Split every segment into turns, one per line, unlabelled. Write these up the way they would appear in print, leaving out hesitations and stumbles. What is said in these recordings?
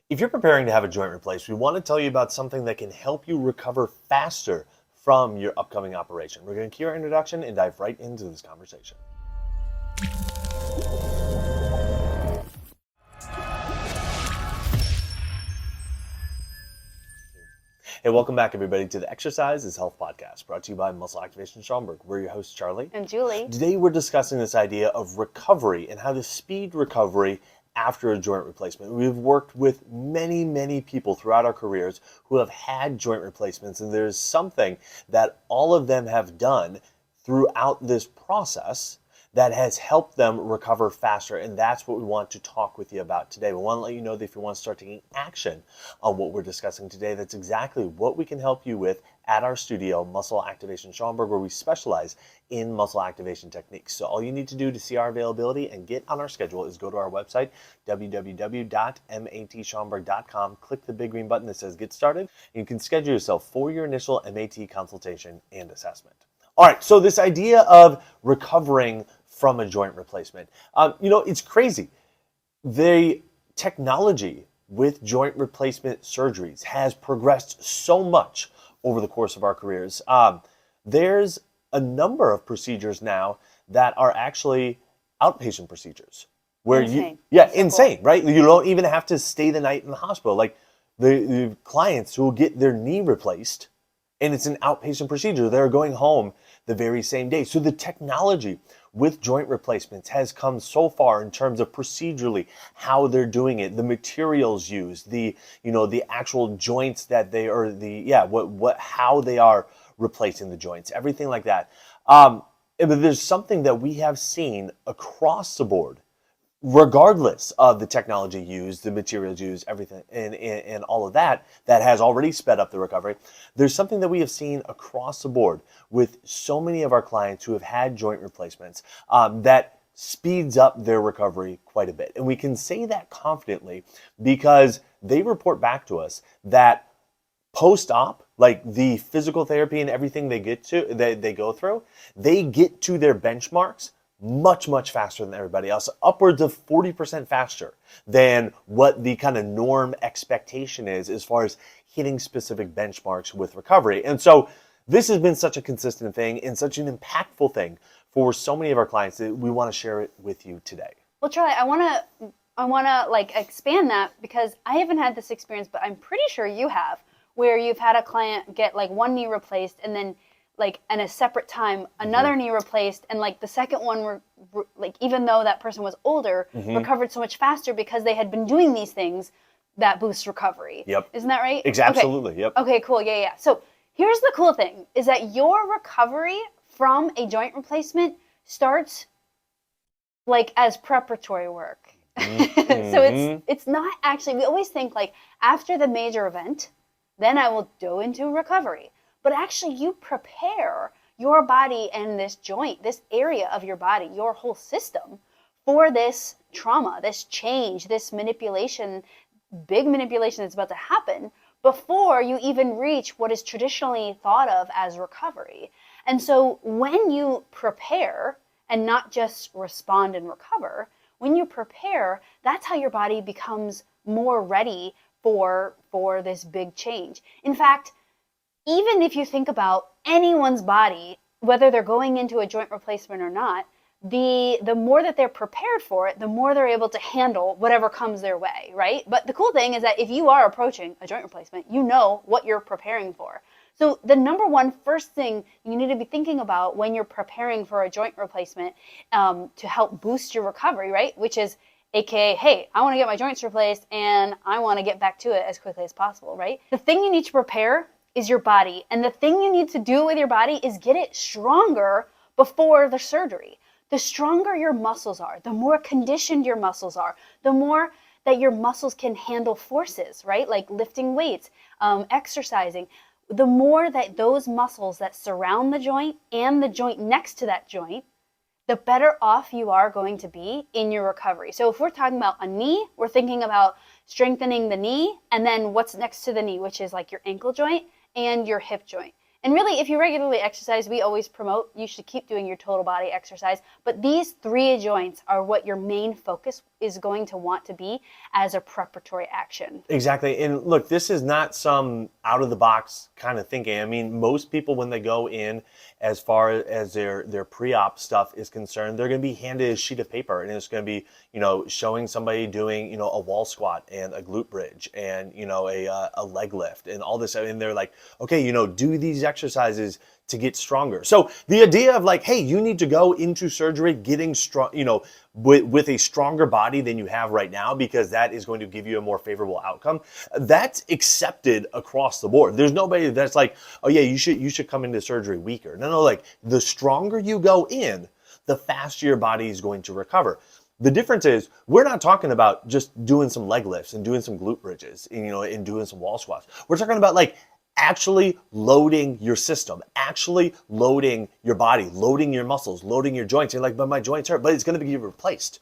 If you're preparing to have a joint replaced, we want to tell you about something that can help you recover faster from your upcoming operation. We're going to cue our introduction and dive right into this conversation. Hey, welcome back, everybody, to the Exercise is Health podcast, brought to you by Muscle Activation Schaumburg. We're your hosts, Charlie
and Julie.
Today, we're discussing this idea of recovery and how to speed recovery after a joint replacement. We've worked with many people throughout our careers who have had joint replacements, and there's something that all of them have done throughout this process that has helped them recover faster, and that's what we want to talk with you about today. We want to let you know that if you want to start taking action on what we're discussing today, that's exactly what we can help you with at our studio, Muscle Activation Schaumburg, where we specialize in muscle activation techniques. So all you need to do to see our availability and get on our schedule is go to our website, www.matschaumburg.com, click the big green button that says Get Started, and you can schedule yourself for your initial MAT consultation and assessment. All right, so this idea of recovering from a joint replacement, it's crazy. The technology with joint replacement surgeries has progressed so much over the course of our careers. There's a number of procedures now that are actually outpatient procedures. Where
insane.
Insane, right? You don't even have to stay the night in the hospital. Like the clients who will get their knee replaced, and it's an outpatient procedure, they're going home the very same day. So the technology with joint replacements has come so far in terms of procedurally how they're doing it, the materials used, the actual joints that they are how they are replacing the joints, everything like that. But there's something that we have seen across the board, regardless of the technology used, the materials used, everything, and all of that has already sped up the recovery. There's something that we have seen across the board with so many of our clients who have had joint replacements that speeds up their recovery quite a bit. And we can say that confidently because they report back to us that post-op, like the physical therapy and everything they go through, they get to their benchmarks much faster than everybody else, upwards of 40% faster than what the kind of norm expectation is as far as hitting specific benchmarks with recovery. And so this has been such a consistent thing and such an impactful thing for so many of our clients that we want to share it with you today.
Well, Charlie, I want to expand that because I haven't had this experience, but I'm pretty sure you have, where you've had a client get one knee replaced and then in a separate time, another knee replaced, and the second one, even though that person was older, recovered so much faster because they had been doing these things that boost recovery.
Yep.
Isn't that right?
Absolutely.
Okay.
Yep.
Okay, cool. Yeah. So here's the cool thing, is that your recovery from a joint replacement starts as preparatory work. So it's not actually, we always think after the major event, then I will go into recovery. But actually, you prepare your body and this joint, this area of your body, your whole system, for this trauma, this change, this manipulation, big manipulation that's about to happen before you even reach what is traditionally thought of as recovery. And so when you prepare and not just respond and recover, when you prepare, that's how your body becomes more ready for this big change. In fact, even if you think about anyone's body, whether they're going into a joint replacement or not, the more that they're prepared for it, the more they're able to handle whatever comes their way, right? But the cool thing is that if you are approaching a joint replacement, you know what you're preparing for. So the number one first thing you need to be thinking about when you're preparing for a joint replacement to help boost your recovery, right? Which is AKA, hey, I want to get my joints replaced and I want to get back to it as quickly as possible, right? The thing you need to prepare is your body. And the thing you need to do with your body is get it stronger before the surgery. The stronger your muscles are, the more conditioned your muscles are, the more that your muscles can handle forces, right? Like lifting weights, exercising. The more that those muscles that surround the joint and the joint next to that joint, the better off you are going to be in your recovery. So if we're talking about a knee, we're thinking about strengthening the knee and then what's next to the knee, which is your ankle joint and your hip joint. And really, if you regularly exercise, we always promote you should keep doing your total body exercise. But these 3 joints are what your main focus is going to want to be as a preparatory action.
Exactly. And look, this is not some out of the box kind of thinking. I mean, most people, when they go in, as far as their pre-op stuff is concerned, they're going to be handed a sheet of paper, and it's going to be, showing somebody doing, a wall squat and a glute bridge and, a leg lift and all this. And they're like, okay, do these exercises to get stronger. So the idea of like, hey, you need to go into surgery getting strong, with a stronger body than you have right now, because that is going to give you a more favorable outcome. That's accepted across the board. There's nobody that's like, oh yeah, you should come into surgery weaker. No, like the stronger you go in, the faster your body is going to recover. The difference is we're not talking about just doing some leg lifts and doing some glute bridges, and doing some wall squats. We're talking about like actually loading your system, actually loading your body, loading your muscles, loading your joints. You're like, but my joints hurt, but it's going to be replaced.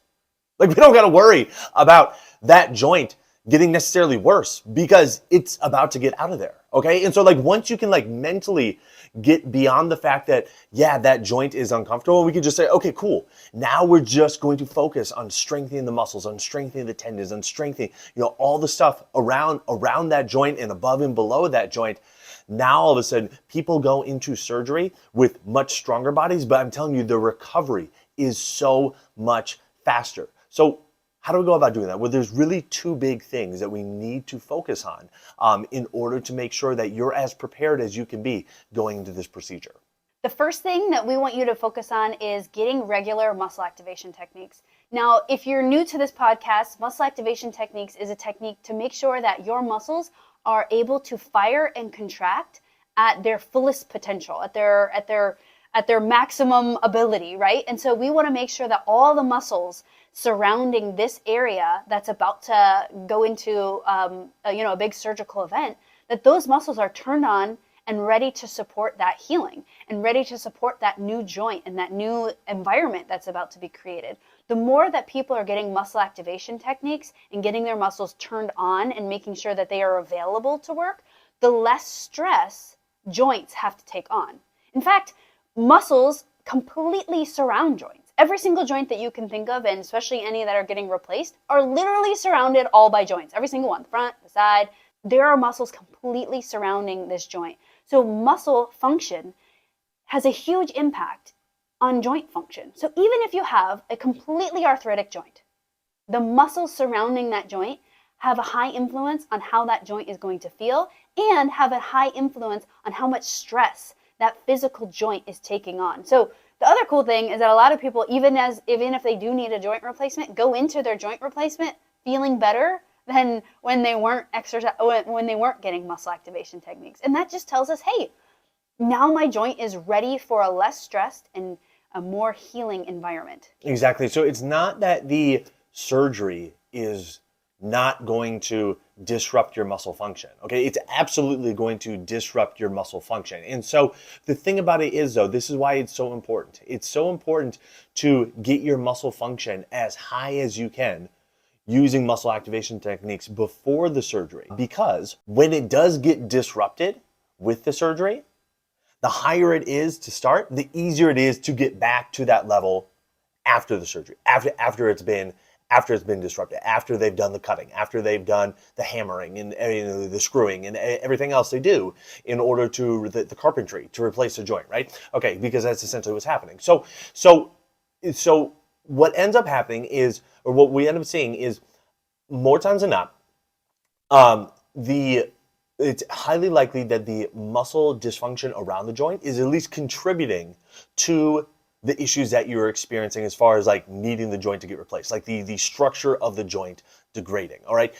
Like, we don't got to worry about that joint getting necessarily worse because it's about to get out of there. Okay. And so like, once you can like mentally get beyond the fact that, yeah, that joint is uncomfortable, we can just say, okay, cool. Now we're just going to focus on strengthening the muscles, on strengthening the tendons, on strengthening, all the stuff around that joint and above and below that joint. Now, all of a sudden, people go into surgery with much stronger bodies, but I'm telling you, the recovery is so much faster. So how do we go about doing that? Well, there's really 2 big things that we need to focus on in order to make sure that you're as prepared as you can be going into this procedure.
The first thing that we want you to focus on is getting regular muscle activation techniques. Now, if you're new to this podcast, muscle activation techniques is a technique to make sure that your muscles are able to fire and contract at their fullest potential, at their maximum ability, right? And so we want to make sure that all the muscles surrounding this area that's about to go into a big surgical event, that those muscles are turned on and ready to support that healing and ready to support that new joint and that new environment that's about to be created. The more that people are getting muscle activation techniques and getting their muscles turned on and making sure that they are available to work, the less stress joints have to take on. In fact, muscles completely surround joints. Every single joint that you can think of, and especially any that are getting replaced, are literally surrounded all by joints. Every single one, the front, the side. There are muscles completely surrounding this joint. So muscle function has a huge impact on joint function. So even if you have a completely arthritic joint, the muscles surrounding that joint have a high influence on how that joint is going to feel and have a high influence on how much stress that physical joint is taking on. So the other cool thing is that a lot of people, even if they do need a joint replacement, go into their joint replacement feeling better than when they weren't getting muscle activation techniques. And that just tells us, hey, now my joint is ready for a less stressed and a more healing environment.
Exactly. So it's not that the surgery is not going to disrupt your muscle function. Okay, it's absolutely going to disrupt your muscle function. And so the thing about it is, though, this is why it's so important. It's so important to get your muscle function as high as you can using muscle activation techniques before the surgery, because when it does get disrupted with the surgery, the higher it is to start, the easier it is to get back to that level after the surgery, after it's been disrupted, after they've done the cutting, after they've done the hammering and the screwing and everything else they do in order to the carpentry to replace the joint, right? Okay, because that's essentially what's happening. So what ends up happening is, or what we end up seeing is, more times than not, it's highly likely that the muscle dysfunction around the joint is at least contributing to the issues that you're experiencing as far as like needing the joint to get replaced, like the structure of the joint degrading, all right?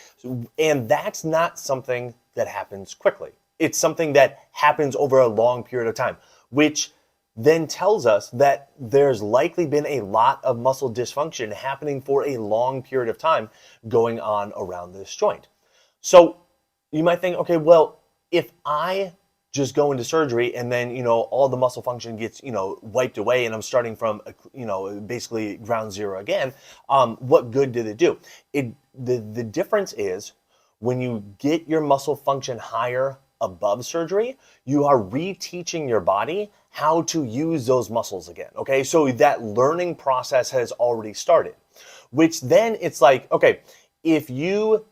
And that's not something that happens quickly. It's something that happens over a long period of time, which then tells us that there's likely been a lot of muscle dysfunction happening for a long period of time going on around this joint. So you might think, okay, well, if I just go into surgery and then, all the muscle function gets, wiped away and I'm starting from, basically ground zero again, what good did it do? The difference is when you get your muscle function higher above surgery, you are reteaching your body how to use those muscles again. Okay, so that learning process has already started, which then it's like, okay, if you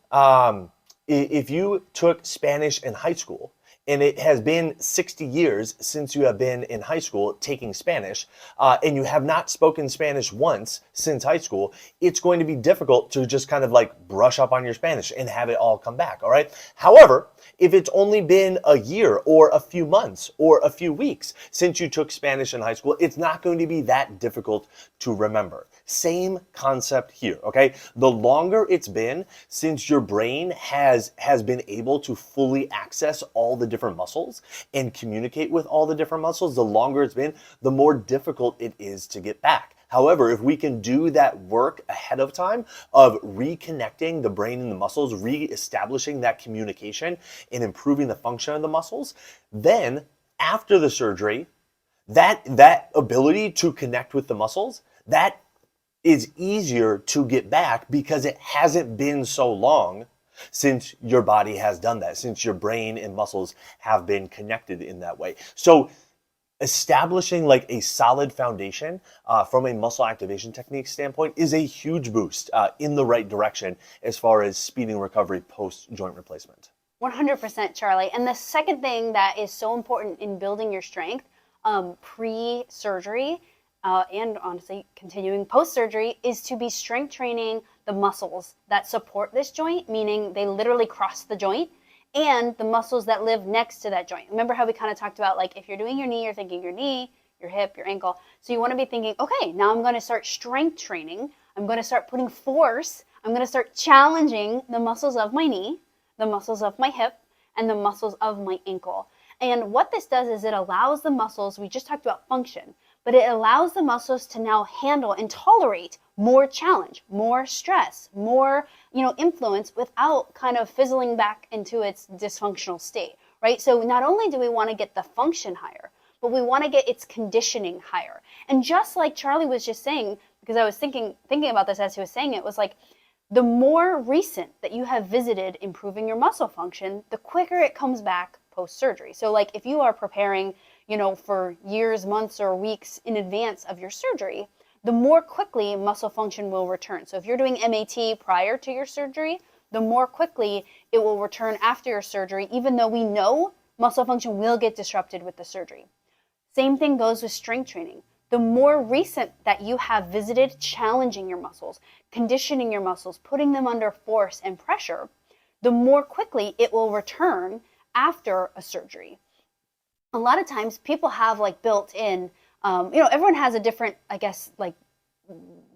took Spanish in high school, and it has been 60 years since you have been in high school taking Spanish, and you have not spoken Spanish once since high school, it's going to be difficult to just kind of like brush up on your Spanish and have it all come back, all right? However, if it's only been a year or a few months or a few weeks since you took Spanish in high school, it's not going to be that difficult to remember. Same concept here, okay? The longer it's been since your brain has been able to fully access all the different muscles and communicate with all the different muscles, the longer it's been, the more difficult it is to get back. However, if we can do that work ahead of time of reconnecting the brain and the muscles, reestablishing that communication and improving the function of the muscles, then after the surgery, that ability to connect with the muscles, that is easier to get back because it hasn't been so long since your body has done that, since your brain and muscles have been connected in that way. So establishing like a solid foundation from a muscle activation technique standpoint is a huge boost in the right direction as far as speeding recovery post joint replacement.
100%, Charlie. And the second thing that is so important in building your strength pre-surgery and honestly continuing post-surgery is to be strength training the muscles that support this joint, meaning they literally cross the joint, and the muscles that live next to that joint. Remember how we kind of talked about, like, if you're doing your knee, you're thinking your knee, your hip, your ankle. So you want to be thinking, okay, now I'm going to start strength training. I'm going to start putting force. I'm going to start challenging the muscles of my knee, the muscles of my hip, and the muscles of my ankle. And what this does is it allows the muscles, we just talked about function, but it allows the muscles to now handle and tolerate more challenge, more stress, more, influence without kind of fizzling back into its dysfunctional state, right? So not only do we want to get the function higher, but we want to get its conditioning higher. And just like Charlie was just saying, because I was thinking about this as he was saying it, was like, the more recent that you have visited improving your muscle function, the quicker it comes back post-surgery. So like if you are preparing, for years, months, or weeks in advance of your surgery, the more quickly muscle function will return. So if you're doing MAT prior to your surgery, the more quickly it will return after your surgery, even though we know muscle function will get disrupted with the surgery. Same thing goes with strength training. The more recent that you have visited challenging your muscles, conditioning your muscles, putting them under force and pressure, the more quickly it will return after a surgery. A lot of times people have like built in, everyone has a different,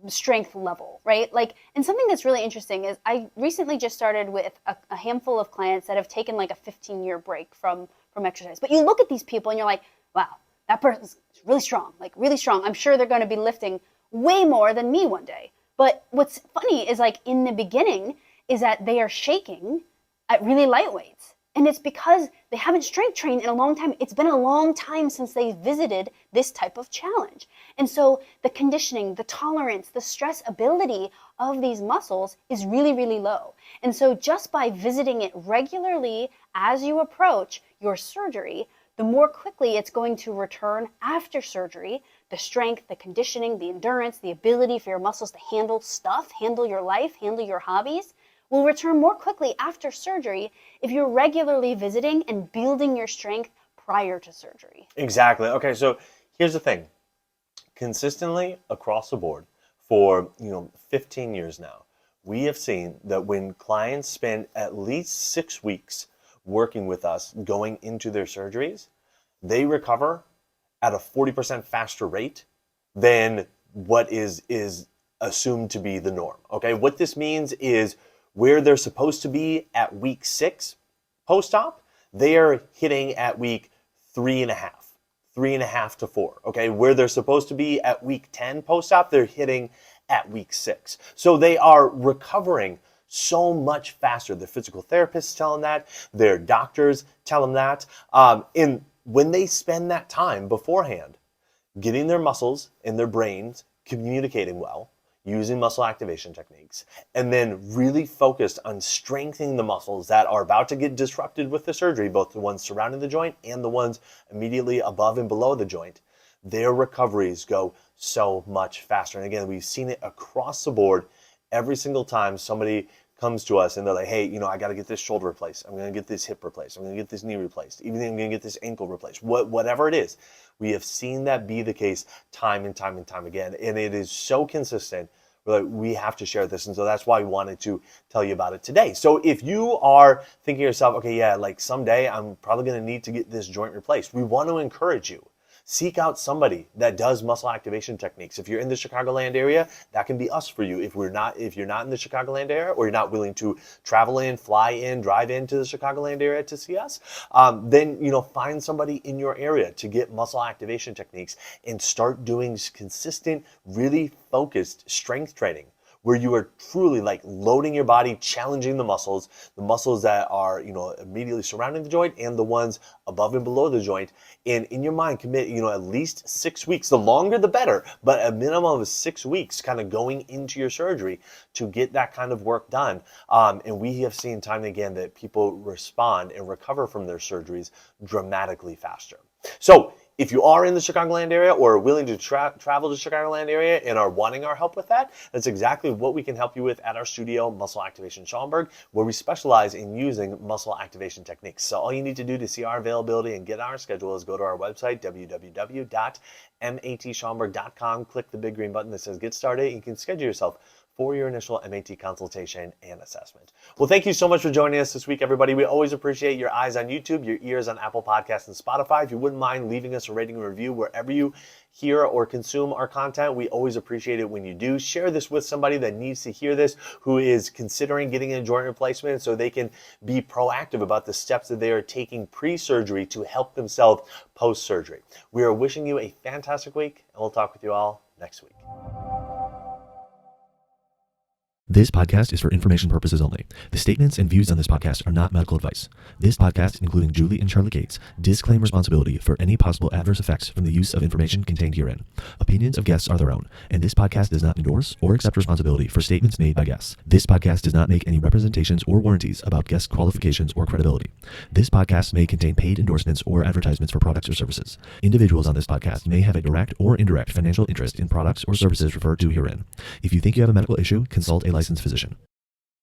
strength level, right? And something that's really interesting is I recently just started with a handful of clients that have taken like a 15-year break from exercise. But you look at these people and you're like, wow, that person's really strong, really strong. I'm sure they're going to be lifting way more than me one day. But what's funny is like in the beginning is that they are shaking at really light weights. And it's because they haven't strength trained in a long time. It's been a long time since they visited this type of challenge. And so the conditioning, the tolerance, the stress ability of these muscles is really, really low. And so just by visiting it regularly as you approach your surgery, the more quickly it's going to return after surgery. The strength, the conditioning, the endurance, the ability for your muscles to handle stuff, handle your life, handle your hobbies, will return more quickly after surgery if you're regularly visiting and building your strength prior to surgery.
Exactly. Okay, so here's the thing. Consistently across the board for 15 years now, we have seen that when clients spend at least 6 weeks working with us going into their surgeries, they recover at a 40% faster rate than what is assumed to be the norm. Okay, what this means is where they're supposed to be at week 6 post-op, they are hitting at week 3.5 to 4. Okay, where they're supposed to be at week 10 post-op, they're hitting at week 6. So they are recovering so much faster. The physical therapists tell them that, their doctors tell them that. And when they spend that time beforehand getting their muscles and their brains communicating well, using muscle activation techniques, and then really focused on strengthening the muscles that are about to get disrupted with the surgery, both the ones surrounding the joint and the ones immediately above and below the joint, their recoveries go so much faster. And again, we've seen it across the board. Every single time somebody comes to us and they're like, hey, I got to get this shoulder replaced. I'm going to get this hip replaced. I'm going to get this knee replaced. Even I'm going to get this ankle replaced. Whatever it is, we have seen that be the case time and time and time again. And it is so consistent. We have to share this. And so that's why we wanted to tell you about it today. So if you are thinking to yourself, okay, yeah, like someday I'm probably going to need to get this joint replaced, we want to encourage you. Seek out somebody that does muscle activation techniques. If you're in the Chicagoland area, that can be us for you. If you're not in the Chicagoland area, or you're not willing to travel in, fly in, drive into the Chicagoland area to see us, then find somebody in your area to get muscle activation techniques and start doing consistent, really focused strength training, where you are truly like loading your body, challenging the muscles that are, immediately surrounding the joint and the ones above and below the joint. And in your mind, commit, at least 6 weeks, the longer the better, but a minimum of 6 weeks kind of going into your surgery to get that kind of work done. And we have seen time and again that people respond and recover from their surgeries dramatically faster. So if you are in the Chicagoland area or are willing to travel to the Chicagoland area and are wanting our help with that, that's exactly what we can help you with at our studio, Muscle Activation Schaumburg, where we specialize in using muscle activation techniques. So all you need to do to see our availability and get on our schedule is go to our website, www.matschaumburg.com, click the big green button that says Get Started, and you can schedule yourself for your initial MAT consultation and assessment. Well, thank you so much for joining us this week, everybody. We always appreciate your eyes on YouTube, your ears on Apple Podcasts and Spotify. If you wouldn't mind leaving us a rating and review wherever you hear or consume our content, we always appreciate it when you do. Share this with somebody that needs to hear this, who is considering getting a joint replacement, so they can be proactive about the steps that they are taking pre-surgery to help themselves post-surgery. We are wishing you a fantastic week, and we'll talk with you all next week.
This podcast is for information purposes only. The statements and views on this podcast are not medical advice. This podcast, including Julie and Charlie Gates, disclaim responsibility for any possible adverse effects from the use of information contained herein. Opinions of guests are their own, and this podcast does not endorse or accept responsibility for statements made by guests. This podcast does not make any representations or warranties about guest qualifications or credibility. This podcast may contain paid endorsements or advertisements for products or services. Individuals on this podcast may have a direct or indirect financial interest in products or services referred to herein. If you think you have a medical issue, consult a licensed physician.